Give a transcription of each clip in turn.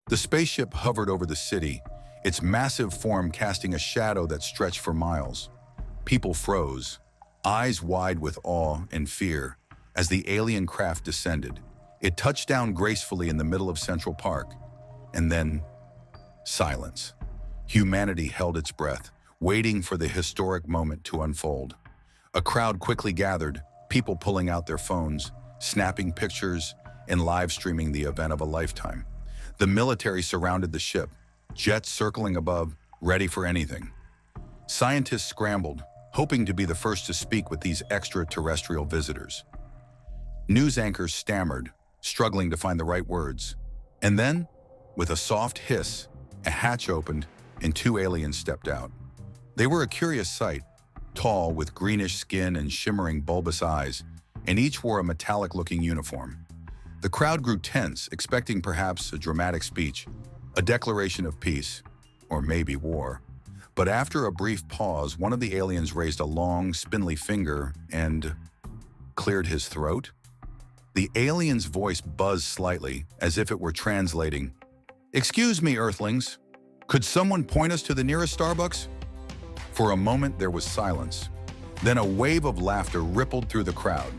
The spaceship hovered over the city, its massive form casting a shadow that stretched for miles. People froze, eyes wide with awe and fear, as the alien craft descended. It touched down gracefully in the middle of Central Park, and then silence. Humanity held its breath, waiting for the historic moment to unfold. A crowd quickly gathered, people pulling out their phones, snapping pictures, and live streaming the event of a lifetime. The military surrounded the ship, jets circling above, ready for anything. Scientists scrambled, hoping to be the first to speak with these extraterrestrial visitors. News anchors stammered, struggling to find the right words. And then, with a soft hiss, a hatch opened and two aliens stepped out. They were a curious sight, tall with greenish skin and shimmering bulbous eyes, and each wore a metallic-looking uniform. The crowd grew tense, expecting perhaps a dramatic speech, a declaration of peace, or maybe war. But after a brief pause, one of the aliens raised a long, spindly finger and cleared his throat. The alien's voice buzzed slightly, as if it were translating, "Excuse me, Earthlings. Could someone point us to the nearest Starbucks?" For a moment, there was silence. Then a wave of laughter rippled through the crowd.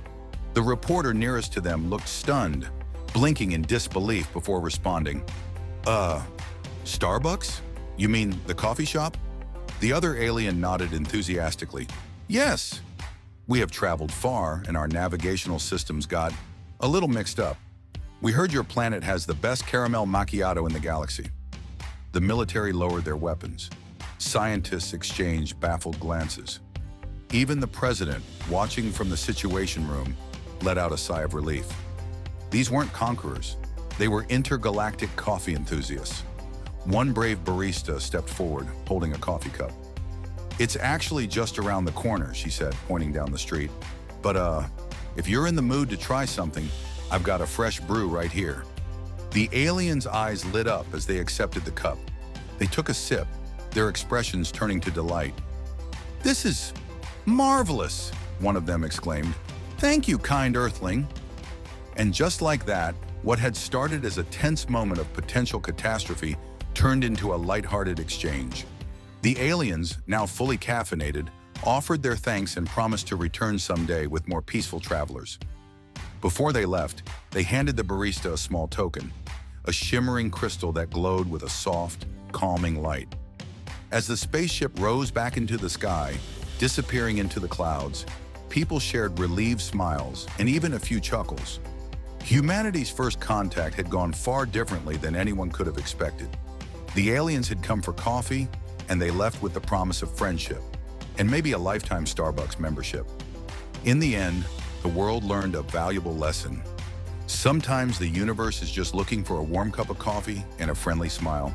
The reporter nearest to them looked stunned, blinking in disbelief before responding. Starbucks? You mean the coffee shop?" The other alien nodded enthusiastically. "Yes. We have traveled far, and our navigational systems got a little mixed up. We heard your planet has the best caramel macchiato in the galaxy." The military lowered their weapons. Scientists exchanged baffled glances. Even the president, watching from the Situation Room, let out a sigh of relief. These weren't conquerors. They were intergalactic coffee enthusiasts. One brave barista stepped forward, holding a coffee cup. "It's actually just around the corner," she said, pointing down the street. "But, if you're in the mood to try something, I've got a fresh brew right here." The aliens' eyes lit up as they accepted the cup. They took a sip, their expressions turning to delight. "This is marvelous," one of them exclaimed. "Thank you, kind Earthling." And just like that, what had started as a tense moment of potential catastrophe turned into a lighthearted exchange. The aliens, now fully caffeinated, offered their thanks and promised to return someday with more peaceful travelers. Before they left, they handed the barista a small token, a shimmering crystal that glowed with a soft, calming light. As the spaceship rose back into the sky, disappearing into the clouds, people shared relieved smiles and even a few chuckles. Humanity's first contact had gone far differently than anyone could have expected. The aliens had come for coffee, and they left with the promise of friendship, and maybe a lifetime Starbucks membership. In the end, the world learned a valuable lesson. Sometimes the universe is just looking for a warm cup of coffee and a friendly smile.